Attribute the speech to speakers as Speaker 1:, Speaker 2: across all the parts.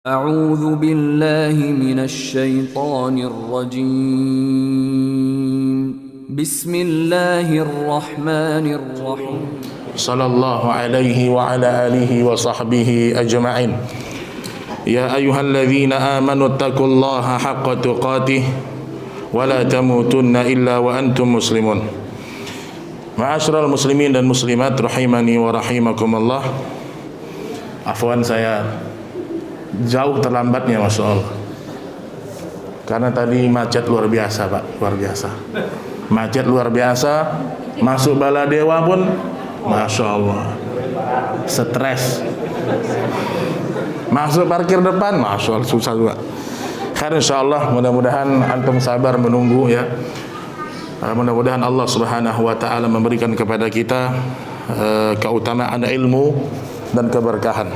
Speaker 1: أعوذ بالله من الشيطان الرجيم بسم الله الرحمن الرحيم
Speaker 2: صلى الله عليه وعلى آله وصحبه أجمعين يا أيها الذين آمنوا اتقوا الله حق تقاته ولا تموتن إلا وأنتم مسلمون. Ma'asyiral muslimin dan muslimat rahimani wa rahimakumullah. Afwan, saya jauh terlambatnya, Masya Allah, karena tadi macet luar biasa, Pak, luar biasa, macet luar biasa. Masuk Baladewa pun Masya Allah stres, masuk parkir depan Masya Allah susah juga. Khair insyaallah, mudah-mudahan antum sabar menunggu ya. Mudah-mudahan Allah Subhanahu wa taala memberikan kepada kita keutamaan ilmu dan keberkahan.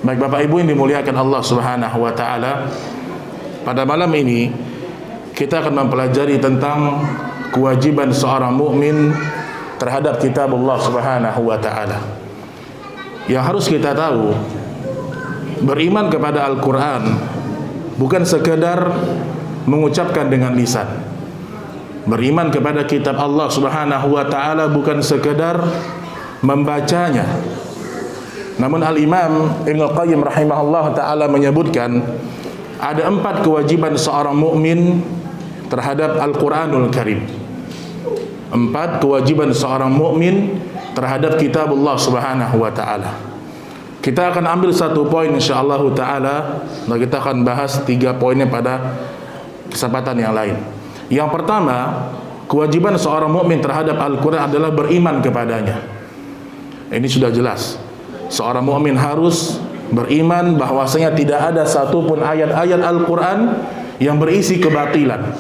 Speaker 2: Baik Bapak Ibu yang dimuliakan Allah Subhanahu wa taala, pada malam ini kita akan mempelajari tentang kewajiban seorang mukmin terhadap kitab Allah Subhanahu wa taala. Yang harus kita tahu, beriman kepada Al-Qur'an bukan sekedar mengucapkan dengan lisan. Beriman kepada kitab Allah Subhanahu wa taala bukan sekedar membacanya. Namun Al-Imam Ibnu Qayyim rahimahullah ta'ala menyebutkan ada 4 kewajiban seorang mukmin terhadap Al-Quranul Karim. 4 kewajiban seorang mukmin terhadap kitab Allah Subhanahu wa ta'ala. Kita akan ambil 1 poin insyaallah ta'ala, dan kita akan bahas 3 poinnya pada kesempatan yang lain. Yang pertama, kewajiban seorang mukmin terhadap Al-Quran adalah beriman kepadanya. Ini sudah jelas. Seorang mukmin harus beriman bahwasanya tidak ada satupun ayat-ayat Al-Quran yang berisi kebatilan.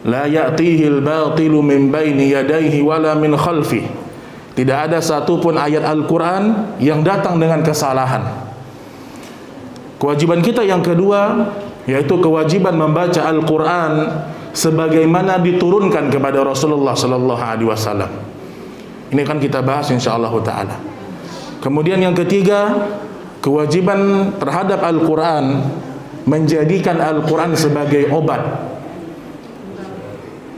Speaker 2: La ya'tihil batilu min baini yadayhi wala min khalfi. Tidak ada satupun ayat Al-Quran yang datang dengan kesalahan. Kewajiban kita yang kedua yaitu kewajiban membaca Al-Quran sebagaimana diturunkan kepada Rasulullah sallallahu alaihi wasallam. Ini kan kita bahas insyaallah taala. Kemudian yang ketiga, kewajiban terhadap Al-Quran menjadikan Al-Quran sebagai obat.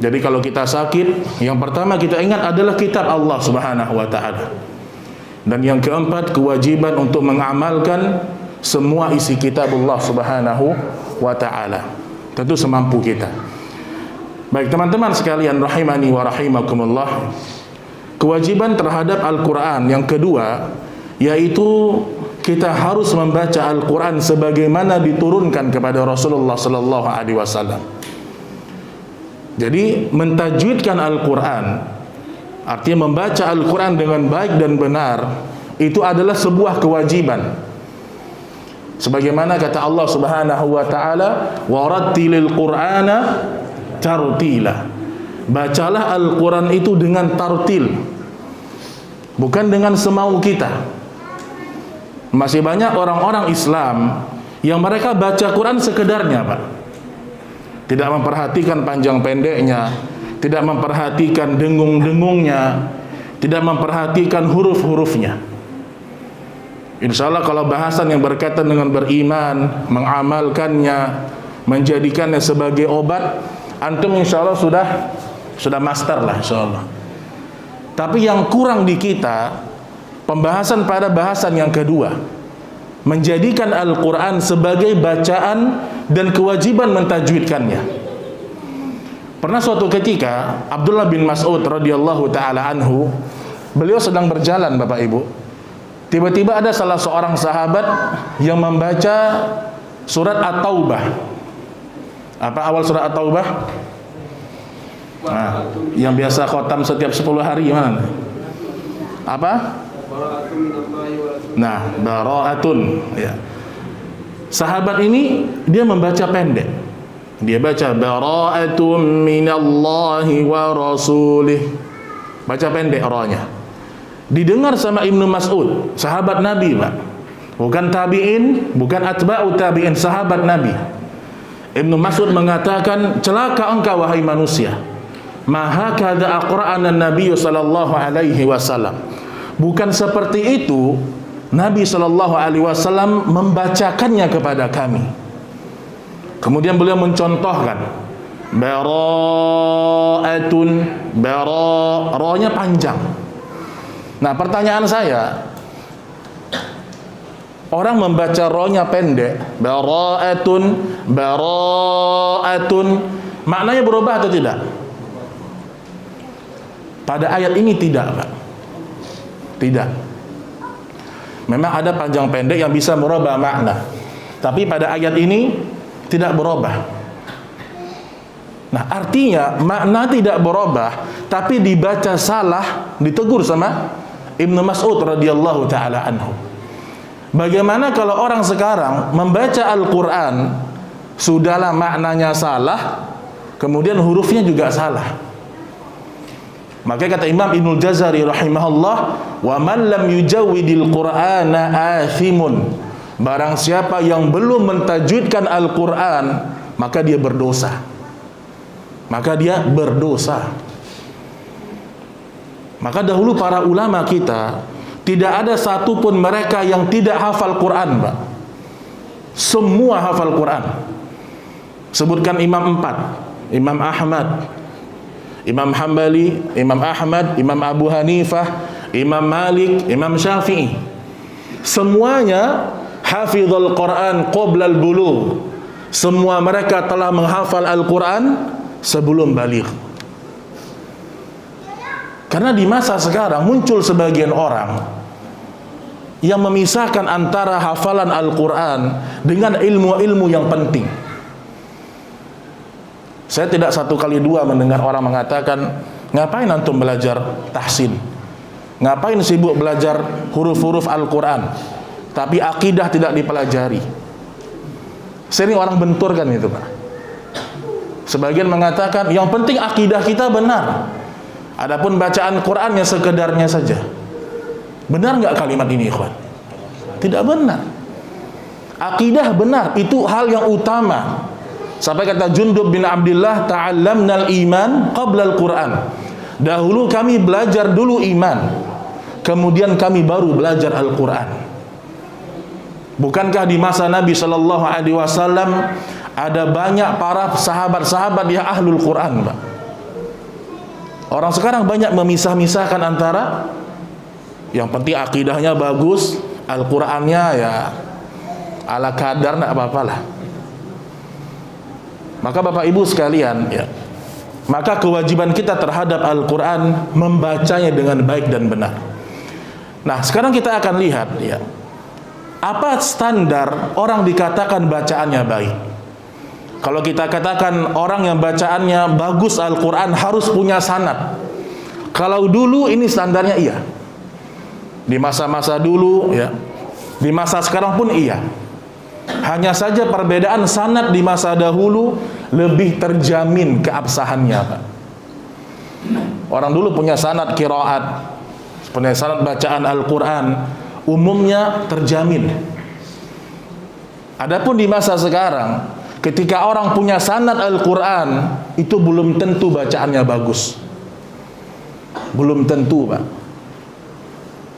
Speaker 2: Jadi kalau kita sakit, yang pertama kita ingat adalah kitab Allah Subhanahu wa ta'ala. Dan yang keempat, kewajiban untuk mengamalkan semua isi kitab Allah Subhanahu wa ta'ala, tentu semampu kita. Baik teman-teman sekalian rahimani wa rahimakumullah, kewajiban terhadap Al-Quran yang kedua yaitu kita harus membaca Al-Quran sebagaimana diturunkan kepada Rasulullah sallallahu alaihi wasallam. Jadi mentajwidkan Al-Quran, artinya membaca Al-Quran dengan baik dan benar, itu adalah sebuah kewajiban. Sebagaimana kata Allah Subhanahu wa taala, warattilil Qur'ana tartila. Bacalah Al-Quran itu dengan tartil, bukan dengan semau kita. Masih banyak orang-orang Islam yang mereka baca Quran sekedarnya, Pak. Tidak memperhatikan panjang pendeknya, tidak memperhatikan dengung-dengungnya, tidak memperhatikan huruf-hurufnya. Insya Allah kalau bahasan yang berkaitan dengan beriman, mengamalkannya, menjadikannya sebagai obat, antum insya Allah sudah master lah insya Allah. Tapi yang kurang di kita, pembahasan pada bahasan yang kedua, menjadikan Al-Quran sebagai bacaan dan kewajiban mentajwidkannya. Pernah suatu ketika Abdullah bin Mas'ud radhiyallahu ta'ala anhu, beliau sedang berjalan Bapak Ibu. Tiba-tiba ada salah seorang sahabat yang membaca surat At-Taubah. Apa awal surat At-Taubah? Nah, yang biasa khotam setiap 10 hari gimana? Apa? Nah, bara'atun ya. Sahabat ini dia membaca pendek. Dia baca bara'atun minallahi wa rasulih. Baca pendek ra-nya. Didengar sama Ibnu Mas'ud, sahabat Nabi, Pak. Bukan tabi'in, bukan atba'u tabi'in, sahabat Nabi. Ibnu Mas'ud mengatakan, celaka engkau wahai manusia. Ma hakadha aqra'ana an-nabiy sallallahu alaihi wasallam. Bukan seperti itu Nabi SAW membacakannya kepada kami. Kemudian beliau mencontohkan bara'atun, ra-nya panjang. Nah, pertanyaan saya, orang membaca ra-nya pendek, bara'atun, maknanya berubah atau tidak? Pada ayat ini tidak, Pak. Tidak. Memang ada panjang pendek yang bisa merubah makna, tapi pada ayat ini tidak berubah. Nah, artinya makna tidak berubah, tapi dibaca salah, ditegur sama Ibnu Mas'ud radhiyallahu taala anhu. Bagaimana kalau orang sekarang membaca Al-Qur'an, sudahlah maknanya salah, kemudian hurufnya juga salah. Maka kata Imam Ibnul Jazari rahimahullah, wa man lam yujawwidil Qur'ana athimun. Barang siapa yang belum mentajwidkan Al-Qur'an, maka dia berdosa. Maka dahulu para ulama kita, tidak ada satupun mereka yang tidak hafal Quran, Pak. Semua hafal Quran. Sebutkan imam 4, Imam Ahmad, Imam Hambali, Imam Ahmad, Imam Abu Hanifah, Imam Malik, Imam Syafi'i. Semuanya hafizul Quran qabla al-bulugh. Semua mereka telah menghafal Al-Quran sebelum baligh. Karena di masa sekarang muncul sebagian orang yang memisahkan antara hafalan Al-Quran dengan ilmu-ilmu yang penting. Saya tidak satu kali dua mendengar orang mengatakan, ngapain antum belajar tahsin? Ngapain sibuk belajar huruf-huruf Al-Quran, tapi akidah tidak dipelajari? Sering orang benturkan itu, Pak. Sebagian mengatakan, yang penting akidah kita benar. Adapun bacaan Quran yang sekedarnya saja. Benar nggak kalimat ini, ikhwan? Tidak benar. Akidah benar, itu hal yang utama. Sampai kata Jundub bin Abdullah, ta'allamnal iman qabla al-Quran. Dahulu kami belajar dulu iman, kemudian kami baru belajar Al-Quran. Bukankah di masa Nabi Shallallahu Alaihi Wasallam ada banyak para sahabat-sahabat yang ahlul Quran, Pak? Orang sekarang banyak memisah-misahkan antara yang penting akidahnya bagus, Al-Qurannya ya ala kadar, tidak apa-apalah. Maka Bapak Ibu sekalian, ya, maka kewajiban kita terhadap Al-Quran membacanya dengan baik dan benar. Nah, sekarang kita akan lihat, ya, apa standar orang dikatakan bacaannya baik. Kalau kita katakan orang yang bacaannya bagus Al-Quran harus punya sanad. Kalau dulu ini standarnya iya. Di masa-masa dulu, ya, di masa sekarang pun iya. Hanya saja perbedaan sanad di masa dahulu lebih terjamin keabsahannya, Pak. Orang dulu punya sanad qiraat, punya sanad bacaan Al-Quran, umumnya terjamin. Adapun di masa sekarang, ketika orang punya sanad Al-Quran, itu belum tentu bacaannya bagus. Belum tentu, Pak.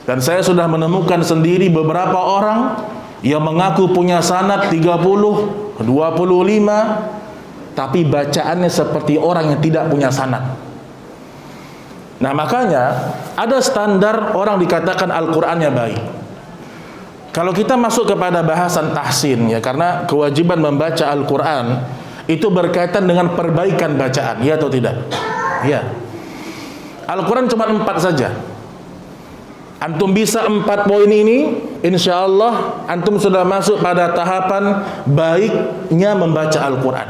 Speaker 2: Dan saya sudah menemukan sendiri beberapa orang yang mengaku punya sanad 30, 25, tapi bacaannya seperti orang yang tidak punya sanad. Nah, makanya ada standar orang dikatakan Al-Qur'annya baik. Kalau kita masuk kepada bahasan tahsin, ya, karena kewajiban membaca Al-Qur'an itu berkaitan dengan perbaikan bacaan, ya atau tidak? Ya. Al-Qur'an cuma 4 saja. Antum bisa 4 poin ini, insya Allah antum sudah masuk pada tahapan baiknya membaca Al-Quran.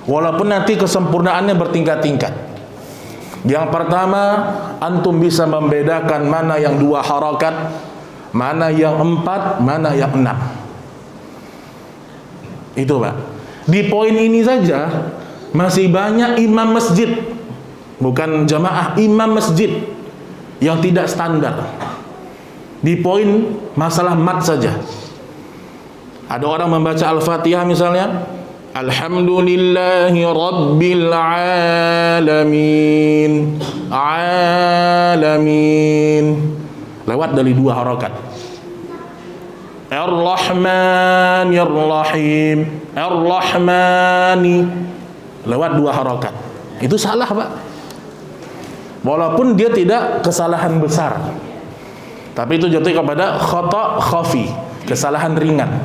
Speaker 2: Walaupun nanti kesempurnaannya bertingkat-tingkat. Yang pertama, antum bisa membedakan mana yang 2 harakat, mana yang 4, mana yang 6. Itu, Pak. Di poin ini saja masih banyak imam masjid, bukan jamaah, imam masjid yang tidak standar di poin masalah mat saja. Ada orang membaca Al-Fatihah misalnya, Alhamdulillahi Rabbil Alamin, lewat dari 2 harakat. Ar-Rahmanir-Rahim, Ar-Rahmani, lewat 2 harokat. Itu salah, Pak. Walaupun dia tidak kesalahan besar, tapi itu jatuh kepada khata khafi, kesalahan ringan.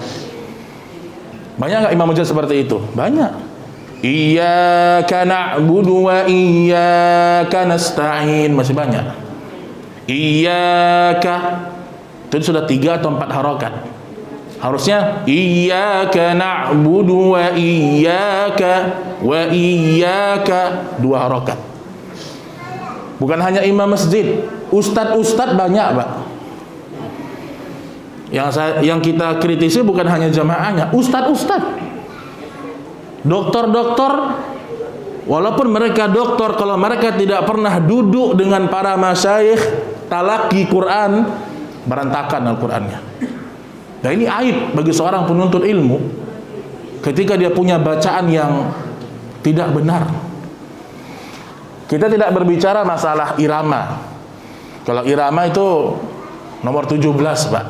Speaker 2: Banyak nggak Imam Mujahid seperti itu? Banyak. Iyyaka na'budu wa iyyaka nasta'in, masih banyak. Iyyaka, itu sudah 3 atau 4 harokat. Harusnya iyyaka na'budu wa iyyaka 2 harokat. Bukan hanya imam masjid, ustadz banyak, Pak. Yang kita kritisi bukan hanya jamaahnya, ustadz, dokter, walaupun mereka dokter, kalau mereka tidak pernah duduk dengan para masyayikh talaqi Quran, berantakan Al-Qur'annya. Dan ini aib bagi seorang penuntut ilmu ketika dia punya bacaan yang tidak benar. Kita tidak berbicara masalah irama. Kalau irama itu nomor 17, Pak.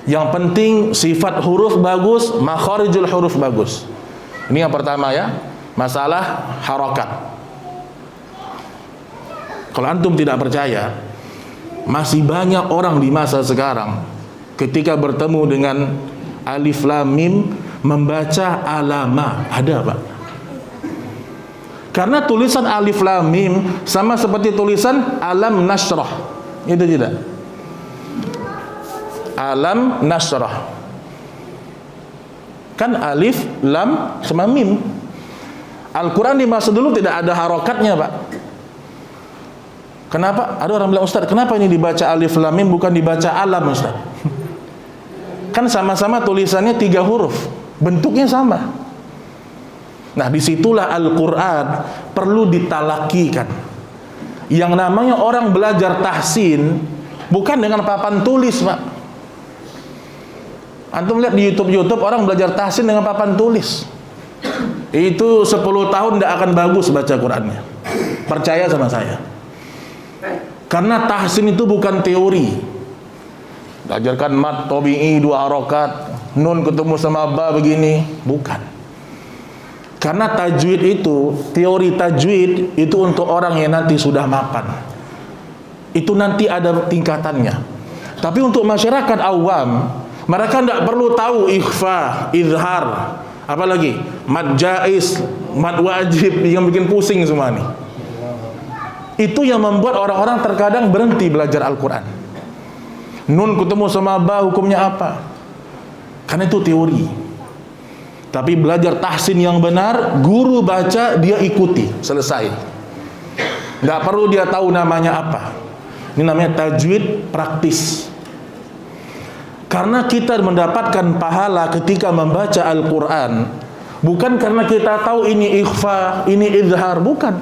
Speaker 2: Yang penting sifat huruf bagus, makharijul huruf bagus. Ini yang pertama ya, masalah harokat. Kalau antum tidak percaya, masih banyak orang di masa sekarang ketika bertemu dengan alif lam mim membaca alama. Ada, Pak. Karena tulisan alif lam mim sama seperti tulisan alam nasrah. Itu tidak. Alam nasrah. Kan alif lam sama mim. Al-Quran di masa dulu tidak ada harokatnya, Pak. Kenapa? Ada orang bilang, Ustaz, kenapa ini dibaca alif lam mim bukan dibaca alam, Ustaz? Kan sama-sama tulisannya 3 huruf, bentuknya sama. Nah, disitulah Al-Quran perlu ditalakikan. Yang namanya orang belajar tahsin bukan dengan papan tulis, Pak. Antum lihat di YouTube orang belajar tahsin dengan papan tulis. Itu 10 tahun tidak akan bagus baca Qurannya. Percaya sama saya. Karena tahsin itu bukan teori. Ajarkan mat tabi'i 2 harokat, nun ketemu sama ba begini, bukan. Karena tajwid itu, teori tajwid itu untuk orang yang nanti sudah mapan. Itu nanti ada tingkatannya. Tapi untuk masyarakat awam, mereka tidak perlu tahu ikhfa, izhar, apalagi mad jaiz, mad wajib, yang bikin pusing semua ini. Itu yang membuat orang-orang terkadang berhenti belajar Al-Quran. Nun ketemu sama ba, hukumnya apa? Karena itu teori. Tapi belajar tahsin yang benar, guru baca, dia ikuti, selesai. Nggak perlu dia tahu namanya apa. Ini namanya tajwid praktis. Karena kita mendapatkan pahala ketika membaca Al-Quran, bukan karena kita tahu ini ikhfa, ini izhar, bukan.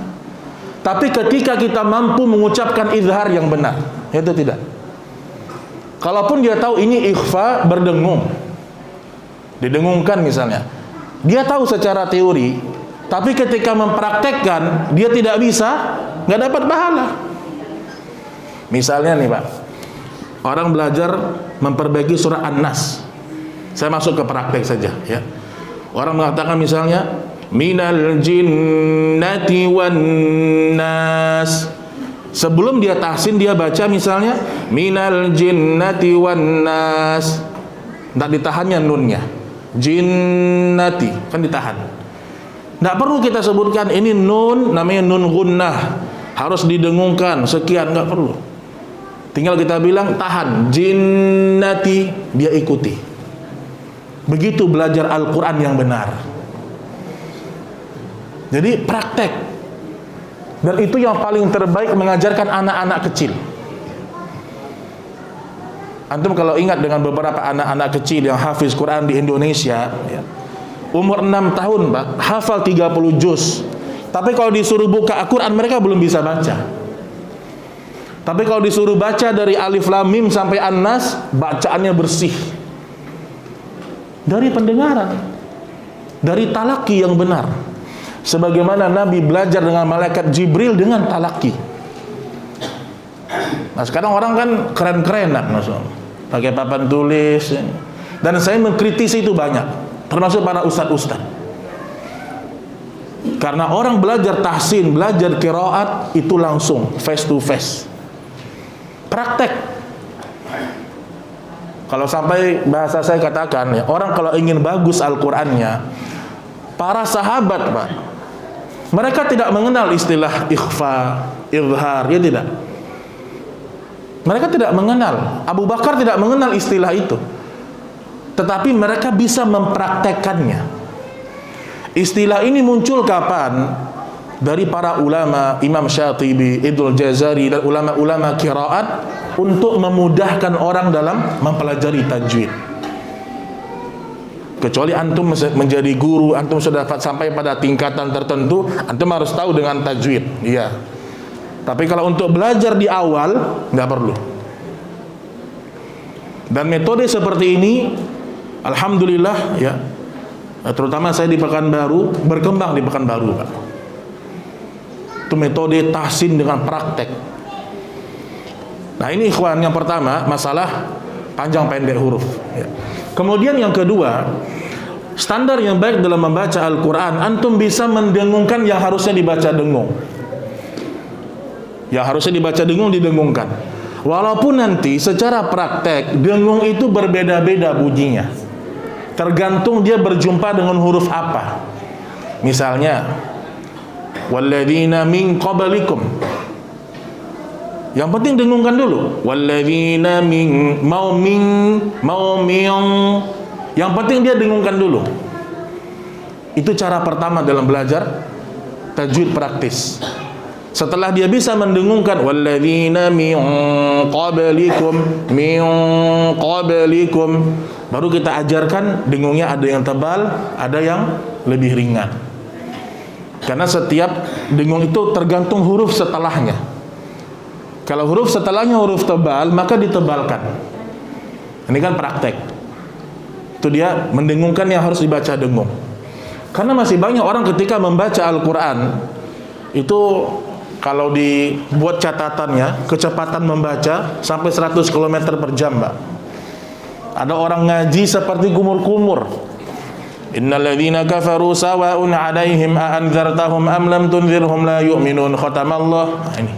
Speaker 2: Tapi ketika kita mampu mengucapkan izhar yang benar, itu tidak. Kalaupun dia tahu ini ikhfa, berdengung, didengungkan misalnya, dia tahu secara teori, tapi ketika mempraktekkan dia tidak bisa, nggak dapat pahala. Misalnya nih, Pak, orang belajar memperbaiki surah An-Nas. Saya masuk ke praktek saja ya. Orang mengatakan misalnya minal jinnati wan nas. Sebelum dia tahsin dia baca misalnya minal jinnati wan nas. Enggak ditahannya nunnya. Jinnati kan ditahan. Enggak perlu kita sebutkan ini nun namanya nun gunnah, harus didengungkan sekian, enggak perlu. Tinggal kita bilang tahan jinnati, dia ikuti. Begitu belajar Al-Quran yang benar. Jadi praktek. Dan itu yang paling terbaik mengajarkan anak-anak kecil. Antum kalau ingat dengan beberapa anak-anak kecil yang hafiz Quran di Indonesia ya, umur 6 tahun Pak, hafal 30 juz. Tapi kalau disuruh buka Al-Quran mereka belum bisa baca. Tapi kalau disuruh baca dari Alif Lam Mim sampai An-Nas, bacaannya bersih. Dari pendengaran, dari talaki yang benar. Sebagaimana Nabi belajar dengan malaikat Jibril dengan talaki. Nah sekarang orang kan keren-kerenan, maksudnya pakai papan tulis. Dan saya mengkritisi itu banyak, termasuk para ustadz-ustadz. Karena orang belajar tahsin, belajar qiraat itu langsung face to face, praktek. Kalau sampai bahasa saya katakan ya, orang kalau ingin bagus Al-Qur'annya, para sahabat Pak, mereka tidak mengenal istilah ikhfa, izhar, ya tidak. Mereka tidak mengenal. Abu Bakar tidak mengenal istilah itu. Tetapi mereka bisa mempraktekkannya. Istilah ini muncul kapan? Dari para ulama, Imam Syatibi, Ibnul Jazari, dan ulama-ulama qiraat untuk memudahkan orang dalam mempelajari tajwid. Kecuali antum menjadi guru, antum sudah sampai pada tingkatan tertentu, antum harus tahu dengan tajwid. Iya. Tapi kalau untuk belajar di awal, nggak perlu. Dan metode seperti ini, alhamdulillah ya, terutama saya di Pekanbaru, berkembang di Pekanbaru Pak. Itu metode tahsin dengan praktek. Nah ini ikhwan, yang pertama masalah panjang pendek huruf ya. Kemudian yang kedua, standar yang baik dalam membaca Al-Quran, antum bisa mendengungkan yang harusnya dibaca dengung. Yang harusnya dibaca dengung, didengungkan. Walaupun nanti secara praktek dengung itu berbeda-beda bunyinya, tergantung dia berjumpa dengan huruf apa. Misalnya walladzina min qablikum, yang penting dengungkan dulu. Walladzina min, mau min, yang penting dia dengungkan dulu. Itu cara pertama dalam belajar tajwid praktis. Setelah dia bisa mendengungkan walladzina min qablikum, baru kita ajarkan dengungnya, ada yang tebal, ada yang lebih ringan. Karena setiap dengung itu tergantung huruf setelahnya. Kalau huruf setelahnya huruf tebal, maka ditebalkan. Ini kan praktek. Itu dia mendengungkan yang harus dibaca dengung. Karena masih banyak orang ketika membaca Al-Quran itu, kalau dibuat catatannya, kecepatan membaca sampai 100 km per jam Mbak. Ada orang ngaji seperti kumur-kumur. Innal ladzina kafaru sawa'un 'alaihim a anzartahum am lam tunzirhum la yu'minun, khatamallah. Nah, ini.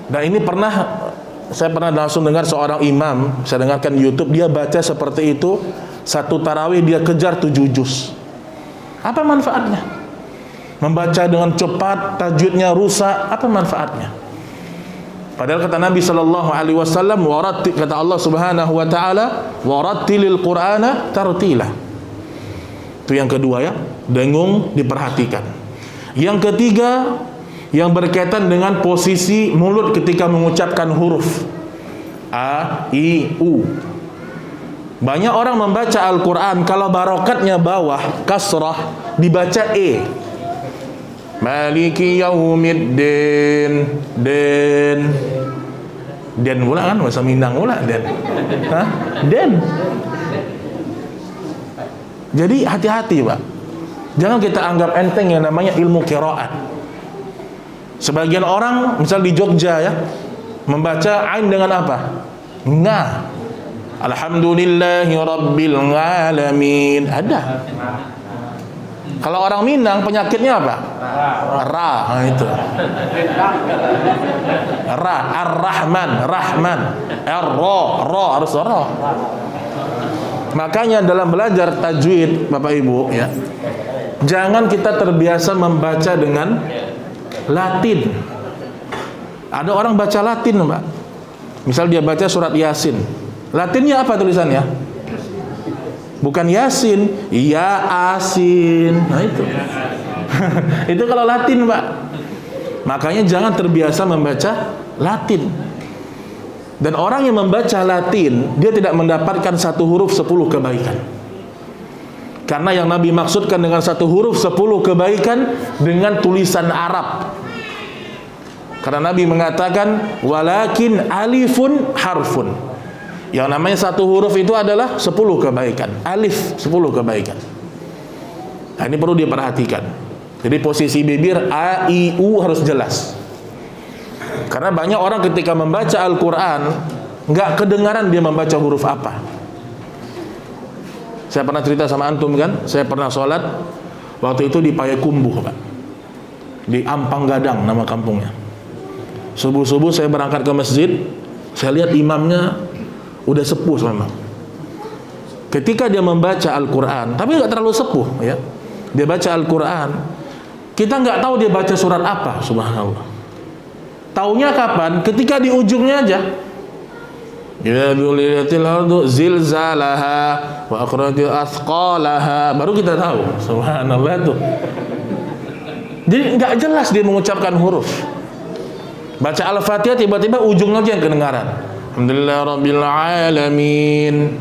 Speaker 2: Dan ini saya pernah langsung dengar seorang imam, saya dengarkan di YouTube, dia baca seperti itu, satu tarawih dia kejar 7 juz. Apa manfaatnya? Membaca dengan cepat, tajwidnya rusak, apa manfaatnya? Padahal kata Nabi sallallahu alaihi wasallam, kata Allah Subhanahu wa taala, warattilil Qur'ana tartila. Itu yang kedua ya, dengung diperhatikan. Yang ketiga, yang berkaitan dengan posisi mulut ketika mengucapkan huruf A, I, U. Banyak orang membaca Al-Quran, kalau barokatnya bawah, kasrah, dibaca E. Maliki yaumiddin, den pula kan, bahasa Minang pula den. Hah? Den. Jadi hati-hati Pak. Jangan kita anggap enteng yang namanya ilmu qiraat. Sebagian orang, misal di Jogja ya, membaca ain dengan apa? Nga. Alhamdulillahi rabbil alamin. Ada. Kalau orang Minang penyakitnya apa? Ra. Nah, itu. Ra, Ar-Rahman, Rahman. Ro harus ro. Makanya dalam belajar tajwid Bapak Ibu ya, jangan kita terbiasa membaca dengan Latin. Ada orang baca Latin Mbak. Misal dia baca surat Yasin, Latinnya apa tulisannya? Bukan Yasin, ya Asin. Nah itu. Itu kalau Latin Mbak. Makanya jangan terbiasa membaca Latin. Dan orang yang membaca Latin, dia tidak mendapatkan satu huruf 10 kebaikan. Karena yang Nabi maksudkan dengan satu huruf 10 kebaikan dengan tulisan Arab. Karena Nabi mengatakan walakin alifun harfun. Yang namanya satu huruf itu adalah 10 kebaikan. Alif 10 kebaikan. Nah, ini perlu diperhatikan. Jadi posisi bibir A, I, U harus jelas. Karena banyak orang ketika membaca Al-Quran, nggak kedengaran dia membaca huruf apa. Saya pernah cerita sama antum kan, saya pernah sholat waktu itu di Payakumbuh, Pak, di Ampang Gadang nama kampungnya. Subuh-subuh saya berangkat ke masjid, saya lihat imamnya udah sepuh memang. Ketika dia membaca Al-Quran, tapi nggak terlalu sepuh ya, dia baca Al-Quran, kita nggak tahu dia baca surat apa, subhanallah. Taunya kapan? Ketika di ujungnya aja. Ya bulilatil ardu zilzalaha wa akhrajat athqalaha, baru kita tahu. Subhanallah tuh. Jadi nggak jelas dia mengucapkan huruf. Baca Al-Fatihah tiba-tiba ujungnya aja yang kedengaran. Alhamdulillah rabbil alamin.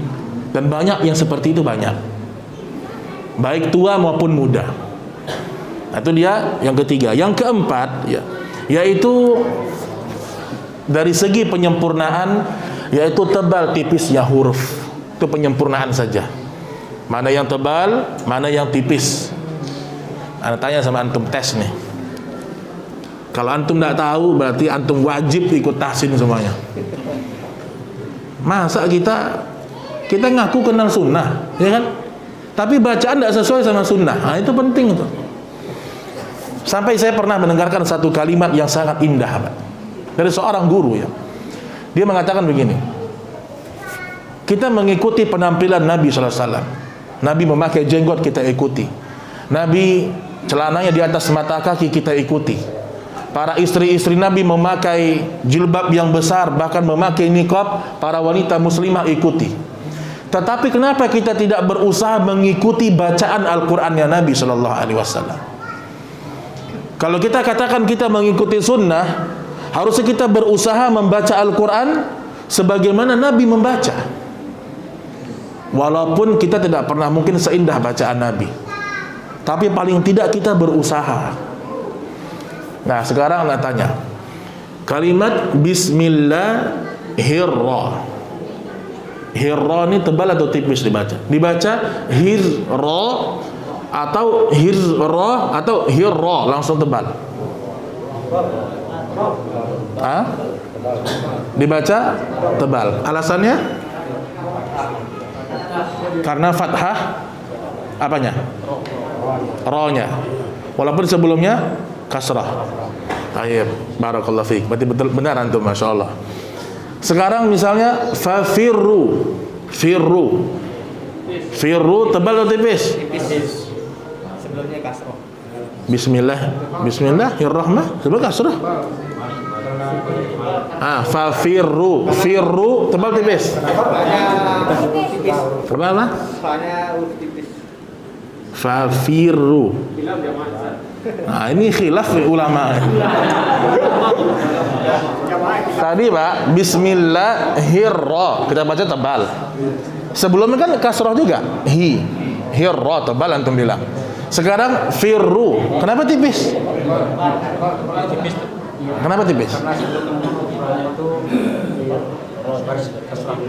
Speaker 2: Dan banyak yang seperti itu, banyak. Baik tua maupun muda. Nah, itu dia yang ketiga. Yang keempat ya, yaitu dari segi penyempurnaan, yaitu tebal tipisnya huruf. Itu penyempurnaan saja. Mana yang tebal, mana yang tipis. Ana tanya sama antum, tes nih. Kalau antum tidak tahu, berarti antum wajib ikut tahsin semuanya. Masa kita ngaku kenal sunnah, ya kan? Tapi bacaan tidak sesuai sama sunnah. Nah, itu penting tuh. Sampai saya pernah mendengarkan satu kalimat yang sangat indah, Pak, dari seorang guru ya. Dia mengatakan begini, kita mengikuti penampilan Nabi SAW. Nabi memakai jenggot, kita ikuti. Nabi celananya di atas mata kaki, kita ikuti. Para istri-istri Nabi memakai jilbab yang besar, bahkan memakai niqab, para wanita muslimah ikuti. Tetapi kenapa kita tidak berusaha mengikuti bacaan Al-Qur'annya Nabi SAW? Kalau kita katakan kita mengikuti sunnah, harusnya kita berusaha membaca Al-Quran sebagaimana Nabi membaca. Walaupun kita tidak pernah mungkin seindah bacaan Nabi, tapi paling tidak kita berusaha. Nah, sekarang saya tanya, kalimat Bismillahirrahmanirrahim, hirra ini tebal atau tipis dibaca? Dibaca hirra atau hirra atau hirra langsung tebal? Hah? Dibaca tebal. Alasannya? Karena fathah apanya? Ra-nya. Walaupun sebelumnya kasrah. Baik, barakallahu fiik. Berarti betul benar antum, masyaallah. Sekarang misalnya fafirru, firru. Firru tebal atau tipis?
Speaker 3: Tipis. Sebelumnya kasrah.
Speaker 2: Bismillahirrahmanirrahim. Sebelum kasrah. Fafirru, firru tebal tipis. Tebal apa?
Speaker 3: Soalnya huruf tipis.
Speaker 2: Fafirru. Nah, ini khilaf ulama. Tadi Pak, Bismillahirrahmanirrahim kita baca tebal. Sebelumnya kan kasrah juga. Hirra tebal antum bilang. Sekarang firru, kenapa tipis? Kenapa tipis?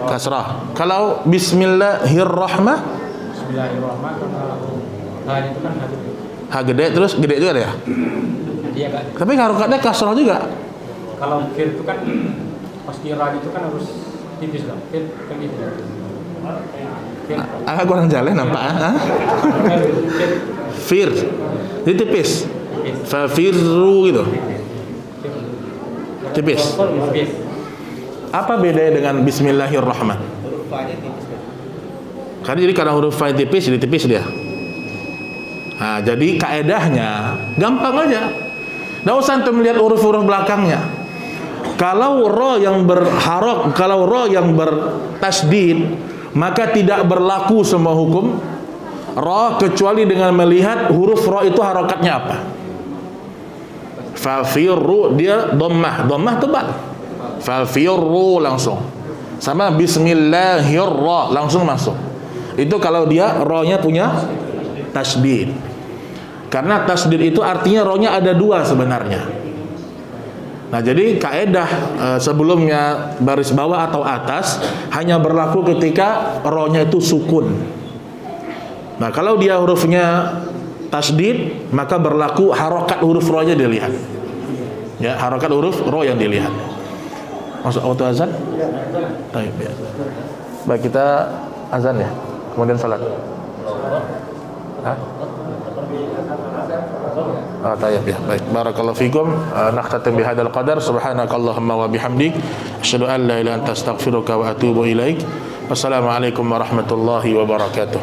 Speaker 2: Kasrah. Kalau Bismillahirrahmanirrahim,
Speaker 3: Itu kan
Speaker 2: ha gede terus gede juga ya?
Speaker 3: iya kan.
Speaker 2: Tapi harokatnya kasrah juga.
Speaker 3: Kalau fir itu kan pas kira itu kan harus tipis dong. Fir kan gitu.
Speaker 2: Agak kurang jalan nampak. Fir, jadi tipis. Fafirru gitu. Tipis. Apa bedanya dengan Bismillahirrahmanirrahim?
Speaker 3: Huruf A-nya tipis kan.
Speaker 2: Karena jadi karena huruf A tipis, jadi tipis dia. Nah, jadi kaedahnya gampang aja. Nggak usah antum melihat huruf-huruf belakangnya. Kalau ro yang berharok, kalau ro yang bertasdid, maka tidak berlaku semua hukum ro kecuali dengan melihat huruf ro itu harokatnya apa. Fafirru dia dhammah tebal. Fafirru langsung. Sama Bismillahirrahmanirrahim langsung masuk. Itu kalau dia ro-nya punya tasdid. Karena tasdid itu artinya ro-nya ada dua sebenarnya. Nah, jadi kaedah sebelumnya baris bawah atau atas hanya berlaku ketika ro-nya itu sukun. Nah, kalau dia hurufnya tasdid, maka berlaku harokat huruf ro-nya dilihat. Ya, harokat huruf ro yang dilihat. Masuk waktu azan? Baik, ya. Baik, kita azan ya. Kemudian salat. Hah? Tayyib ya. Baik, barakallahu fikum. Nakhtatim bihadzal qadar. Subhanakallahumma wa bihamdik, asyhadu an la ilaha illa anta astaghfiruka wa atubu ilaik. Wassalamualaikum warahmatullahi wabarakatuh.